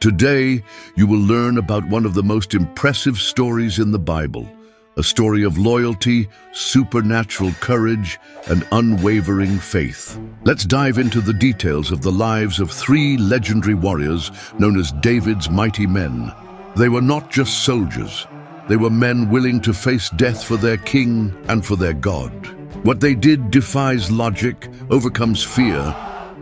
Today, you will learn about one of the most impressive stories in the Bible, a story of loyalty, supernatural courage, and unwavering faith. Let's dive into the details of the lives of three legendary warriors known as David's mighty men. They were not just soldiers. They were men willing to face death for their king and for their God. What they did defies logic, overcomes fear,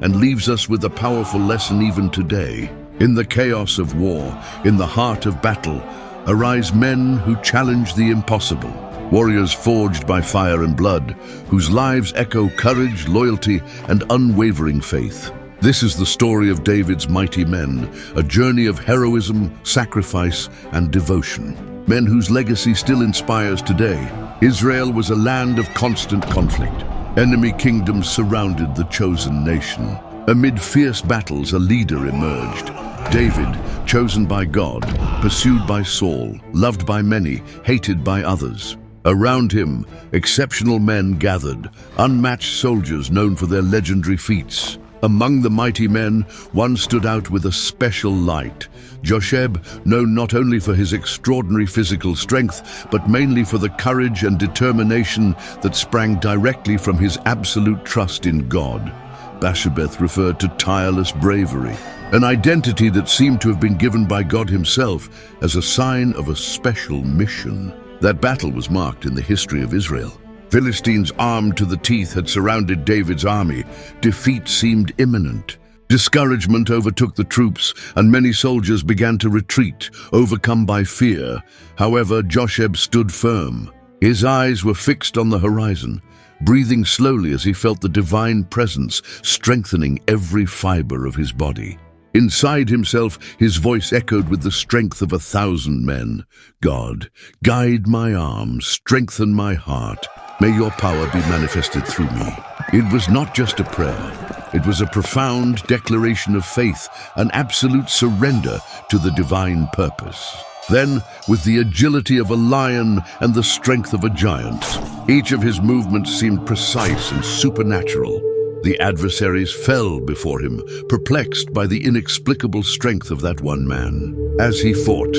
and leaves us with a powerful lesson even today. In the chaos of war, in the heart of battle, arise men who challenge the impossible. Warriors forged by fire and blood, whose lives echo courage, loyalty, and unwavering faith. This is the story of David's mighty men, a journey of heroism, sacrifice, and devotion. Men whose legacy still inspires today. Israel was a land of constant conflict. Enemy kingdoms surrounded the chosen nation. Amid fierce battles, a leader emerged. David, chosen by God, pursued by Saul, loved by many, hated by others. Around him, exceptional men gathered, unmatched soldiers known for their legendary feats. Among the mighty men, one stood out with a special light. Josheb, known not only for his extraordinary physical strength, but mainly for the courage and determination that sprang directly from his absolute trust in God. Basshebeth referred to tireless bravery, an identity that seemed to have been given by God himself as a sign of a special mission. That battle was marked in the history of Israel. Philistines armed to the teeth had surrounded David's army. Defeat seemed imminent. Discouragement overtook the troops, and many soldiers began to retreat, overcome by fear. However, Josheb stood firm. His eyes were fixed on the horizon, breathing slowly as he felt the divine presence strengthening every fiber of his body. Inside himself, his voice echoed with the strength of 1,000 men. God, guide my arms, strengthen my heart. May your power be manifested through me. It was not just a prayer. It was a profound declaration of faith, an absolute surrender to the divine purpose. Then, with the agility of a lion and the strength of a giant, each of his movements seemed precise and supernatural. The adversaries fell before him, perplexed by the inexplicable strength of that one man. As he fought,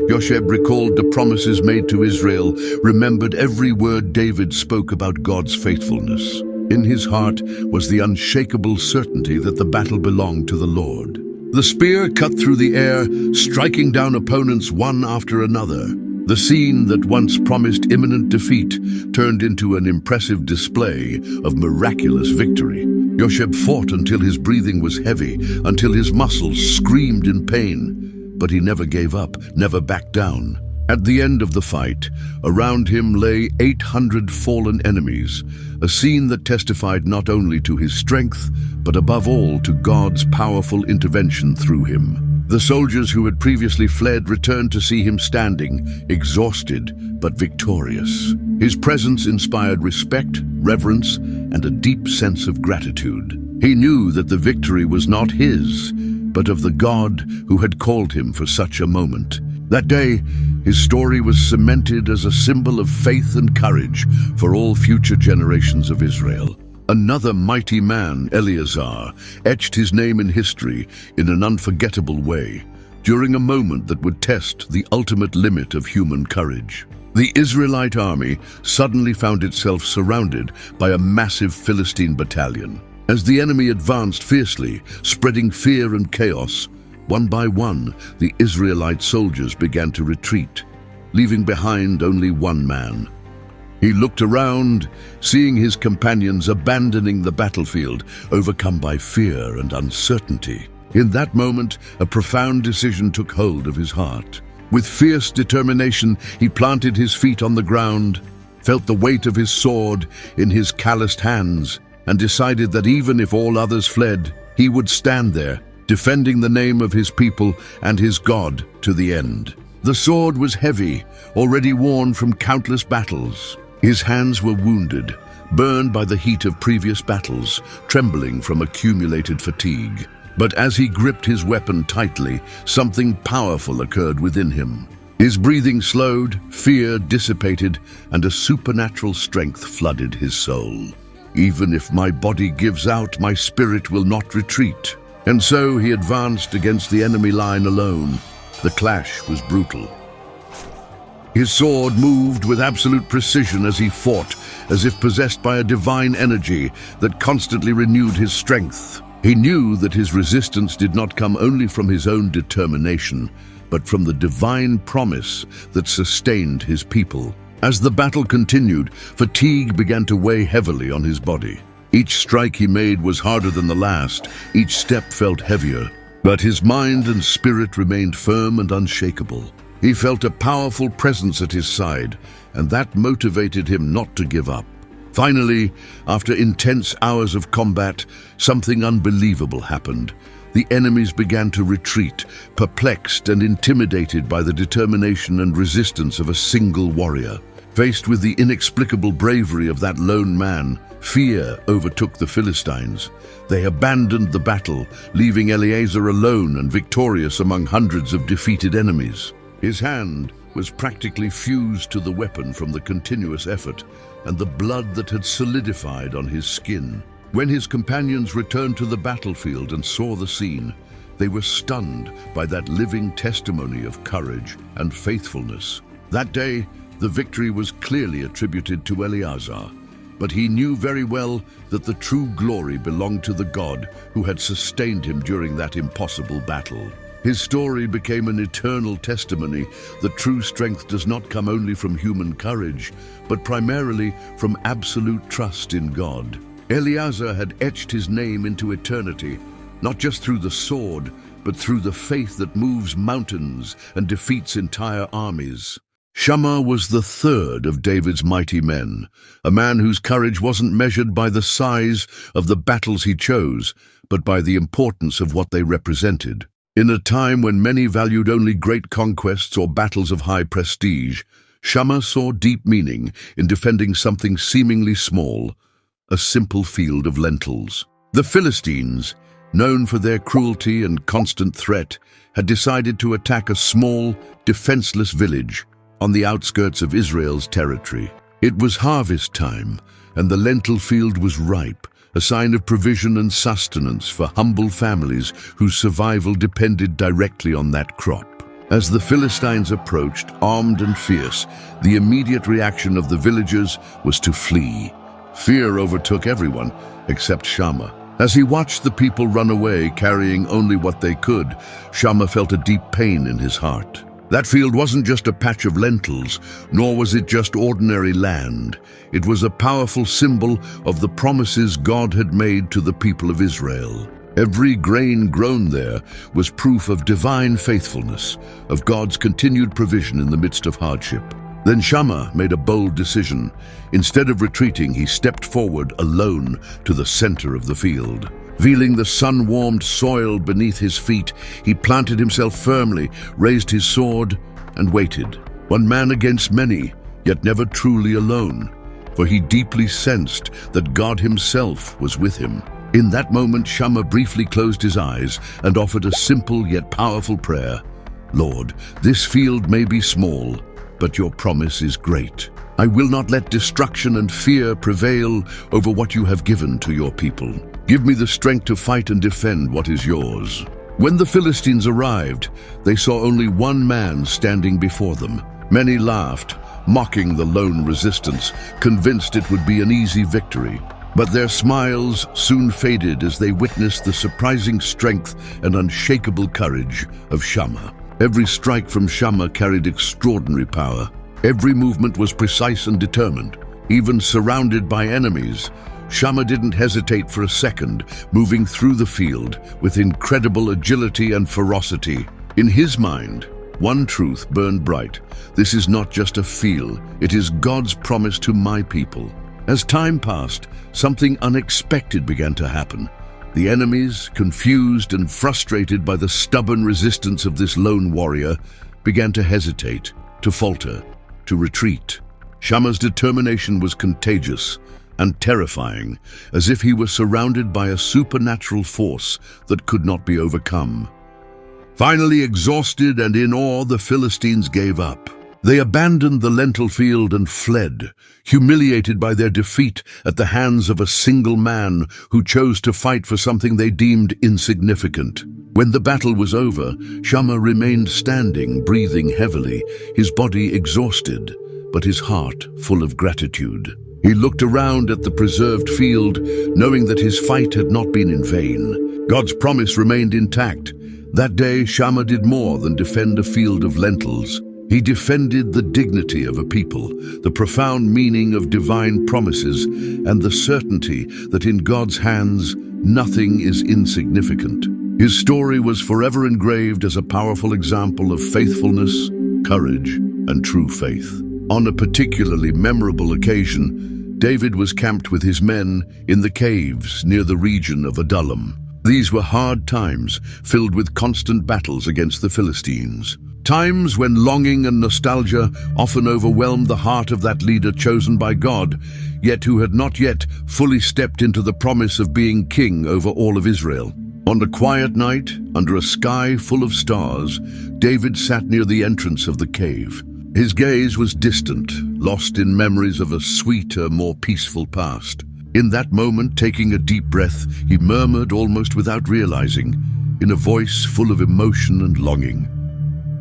Josheb recalled the promises made to Israel, remembered every word David spoke about God's faithfulness. In his heart was the unshakable certainty that the battle belonged to the Lord. The spear cut through the air, striking down opponents one after another. The scene that once promised imminent defeat turned into an impressive display of miraculous victory. Josheb fought until his breathing was heavy, until his muscles screamed in pain. But he never gave up, never backed down. At the end of the fight, around him lay 800 fallen enemies, a scene that testified not only to his strength, but above all to God's powerful intervention through him. The soldiers who had previously fled returned to see him standing, exhausted but victorious. His presence inspired respect, reverence, and a deep sense of gratitude. He knew that the victory was not his, but of the God who had called him for such a moment. That day, his story was cemented as a symbol of faith and courage for all future generations of Israel. Another mighty man, Eleazar, etched his name in history in an unforgettable way, during a moment that would test the ultimate limit of human courage. The Israelite army suddenly found itself surrounded by a massive Philistine battalion. As the enemy advanced fiercely, spreading fear and chaos, one by one, the Israelite soldiers began to retreat, leaving behind only one man. He looked around, seeing his companions abandoning the battlefield, overcome by fear and uncertainty. In that moment, a profound decision took hold of his heart. With fierce determination, he planted his feet on the ground, felt the weight of his sword in his calloused hands, and decided that even if all others fled, he would stand there, defending the name of his people and his God to the end. The sword was heavy, already worn from countless battles. His hands were wounded, burned by the heat of previous battles, trembling from accumulated fatigue. But as he gripped his weapon tightly, something powerful occurred within him. His breathing slowed, fear dissipated, and a supernatural strength flooded his soul. "Even if my body gives out, my spirit will not retreat," And so he advanced against the enemy line alone. The clash was brutal. His sword moved with absolute precision as he fought, as if possessed by a divine energy that constantly renewed his strength. He knew that his resistance did not come only from his own determination, but from the divine promise that sustained his people. As the battle continued, fatigue began to weigh heavily on his body. Each strike he made was harder than the last, each step felt heavier. But his mind and spirit remained firm and unshakable. He felt a powerful presence at his side, and that motivated him not to give up. Finally, after intense hours of combat, something unbelievable happened. The enemies began to retreat, perplexed and intimidated by the determination and resistance of a single warrior. Faced with the inexplicable bravery of that lone man, fear overtook the Philistines. They abandoned the battle, leaving Eleazar alone and victorious among hundreds of defeated enemies. His hand was practically fused to the weapon from the continuous effort and the blood that had solidified on his skin. When his companions returned to the battlefield and saw the scene, they were stunned by that living testimony of courage and faithfulness. That day, the victory was clearly attributed to Eleazar, but he knew very well that the true glory belonged to the God who had sustained him during that impossible battle. His story became an eternal testimony that true strength does not come only from human courage, but primarily from absolute trust in God. Eleazar had etched his name into eternity, not just through the sword, but through the faith that moves mountains and defeats entire armies. Shammah was the third of David's mighty men, a man whose courage wasn't measured by the size of the battles he chose, but by the importance of what they represented. In a time when many valued only great conquests or battles of high prestige, Shammah saw deep meaning in defending something seemingly small, a simple field of lentils. The Philistines, known for their cruelty and constant threat, had decided to attack a small, defenseless village on the outskirts of Israel's territory. It was harvest time, and the lentil field was ripe, a sign of provision and sustenance for humble families whose survival depended directly on that crop. As the Philistines approached, armed and fierce, the immediate reaction of the villagers was to flee. Fear overtook everyone except Shammah. As he watched the people run away carrying only what they could, Shammah felt a deep pain in his heart. That field wasn't just a patch of lentils, nor was it just ordinary land. It was a powerful symbol of the promises God had made to the people of Israel. Every grain grown there was proof of divine faithfulness, of God's continued provision in the midst of hardship. Then Shammah made a bold decision. Instead of retreating, he stepped forward alone to the center of the field. Feeling the sun-warmed soil beneath his feet, he planted himself firmly, raised his sword, and waited. One man against many, yet never truly alone, for he deeply sensed that God himself was with him. In that moment, Shammah briefly closed his eyes and offered a simple yet powerful prayer. Lord, this field may be small, but your promise is great. I will not let destruction and fear prevail over what you have given to your people. Give me the strength to fight and defend what is yours. When the Philistines arrived, they saw only one man standing before them. Many laughed, mocking the lone resistance, convinced it would be an easy victory. But their smiles soon faded as they witnessed the surprising strength and unshakable courage of Shammah. Every strike from Shammah carried extraordinary power. Every movement was precise and determined. Even surrounded by enemies, Shammah didn't hesitate for a second, moving through the field with incredible agility and ferocity. In his mind, one truth burned bright. This is not just a field, it is God's promise to my people. As time passed, something unexpected began to happen. The enemies, confused and frustrated by the stubborn resistance of this lone warrior, began to hesitate, to falter, to retreat. Shammah's determination was contagious and terrifying, as if he was surrounded by a supernatural force that could not be overcome. Finally, exhausted and in awe, the Philistines gave up. They abandoned the lentil field and fled, humiliated by their defeat at the hands of a single man who chose to fight for something they deemed insignificant. When the battle was over, Shammah remained standing, breathing heavily, his body exhausted, but his heart full of gratitude. He looked around at the preserved field, knowing that his fight had not been in vain. God's promise remained intact. That day, Shammah did more than defend a field of lentils. He defended the dignity of a people, the profound meaning of divine promises, and the certainty that in God's hands, nothing is insignificant. His story was forever engraved as a powerful example of faithfulness, courage, and true faith. On a particularly memorable occasion, David was camped with his men in the caves near the region of Adullam. These were hard times, filled with constant battles against the Philistines. Times when longing and nostalgia often overwhelmed the heart of that leader chosen by God, yet who had not yet fully stepped into the promise of being king over all of Israel. On a quiet night, under a sky full of stars, David sat near the entrance of the cave. His gaze was distant, lost in memories of a sweeter, more peaceful past. In that moment, taking a deep breath, he murmured almost without realizing, in a voice full of emotion and longing,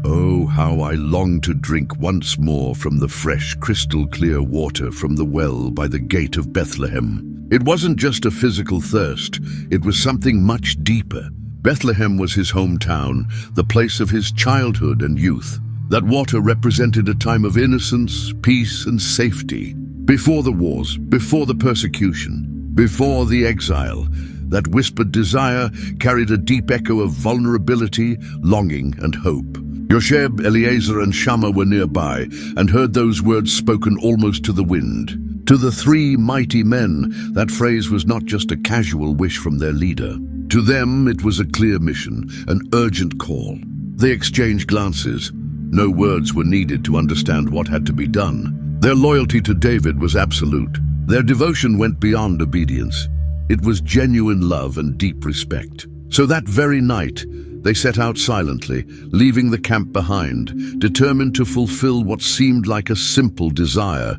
"Oh, how I long to drink once more from the fresh, crystal-clear water from the well by the gate of Bethlehem." It wasn't just a physical thirst, it was something much deeper. Bethlehem was his hometown, the place of his childhood and youth. That water represented a time of innocence, peace, and safety. Before the wars, before the persecution, before the exile, that whispered desire carried a deep echo of vulnerability, longing, and hope. Josheb, Eleazar, and Shammah were nearby and heard those words spoken almost to the wind. To the three mighty men, that phrase was not just a casual wish from their leader. To them, it was a clear mission, an urgent call. They exchanged glances. No words were needed to understand what had to be done. Their loyalty to David was absolute. Their devotion went beyond obedience. It was genuine love and deep respect. So that very night, they set out silently, leaving the camp behind, determined to fulfill what seemed like a simple desire,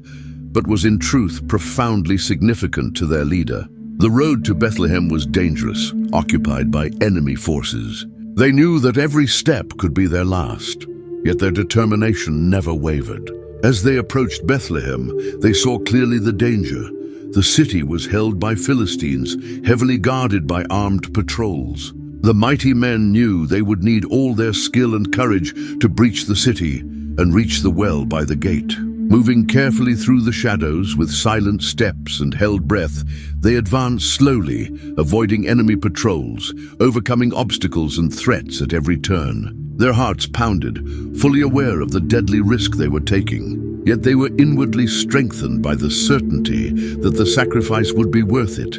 but was in truth profoundly significant to their leader. The road to Bethlehem was dangerous, occupied by enemy forces. They knew that every step could be their last, yet their determination never wavered. As they approached Bethlehem, they saw clearly the danger. The city was held by Philistines, heavily guarded by armed patrols. The mighty men knew they would need all their skill and courage to breach the city and reach the well by the gate. Moving carefully through the shadows with silent steps and held breath, they advanced slowly, avoiding enemy patrols, overcoming obstacles and threats at every turn. Their hearts pounded, fully aware of the deadly risk they were taking. Yet they were inwardly strengthened by the certainty that the sacrifice would be worth it,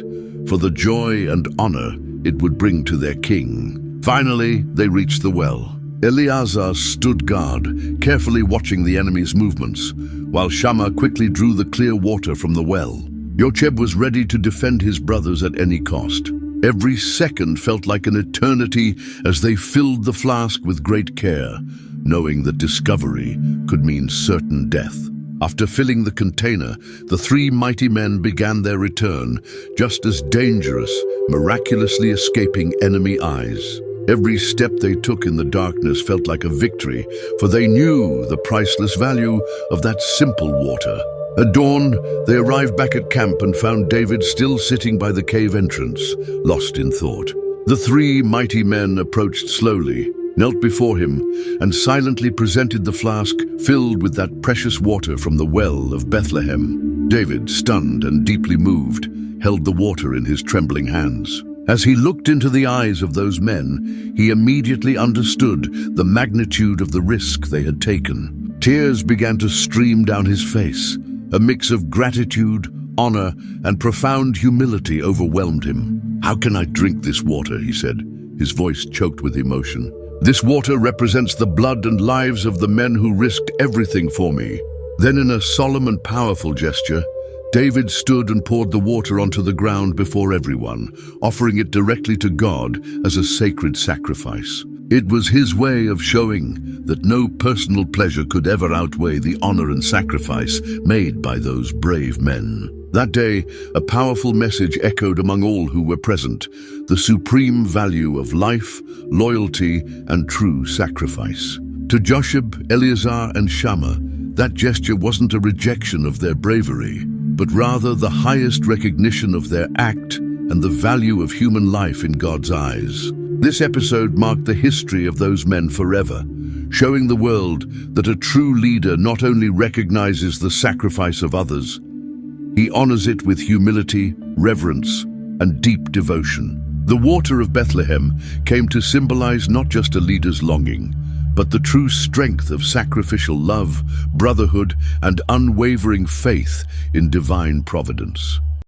for the joy and honor it would bring to their king. Finally, they reached the well. Eleazar stood guard, carefully watching the enemy's movements, while Shammah quickly drew the clear water from the well. Josheb was ready to defend his brothers at any cost. Every second felt like an eternity as they filled the flask with great care, knowing that discovery could mean certain death. After filling the container, the three mighty men began their return, just as dangerous, miraculously escaping enemy eyes. Every step they took in the darkness felt like a victory, for they knew the priceless value of that simple water. At dawn, they arrived back at camp and found David still sitting by the cave entrance, lost in thought. The three mighty men approached slowly, knelt before him, and silently presented the flask filled with that precious water from the well of Bethlehem. David, stunned and deeply moved, held the water in his trembling hands. As he looked into the eyes of those men, he immediately understood the magnitude of the risk they had taken. Tears began to stream down his face. A mix of gratitude, honor, and profound humility overwhelmed him. "How can I drink this water?" he said, his voice choked with emotion. "This water represents the blood and lives of the men who risked everything for me." Then in a solemn and powerful gesture, David stood and poured the water onto the ground before everyone, offering it directly to God as a sacred sacrifice. It was his way of showing that no personal pleasure could ever outweigh the honor and sacrifice made by those brave men. That day, a powerful message echoed among all who were present, the supreme value of life, loyalty, and true sacrifice. To Josheb, Eleazar, and Shammah, that gesture wasn't a rejection of their bravery, but rather the highest recognition of their act and the value of human life in God's eyes. This episode marked the history of those men forever, showing the world that a true leader not only recognizes the sacrifice of others, he honors it with humility, reverence, and deep devotion. The water of Bethlehem came to symbolize not just a leader's longing, but the true strength of sacrificial love, brotherhood, and unwavering faith in divine providence.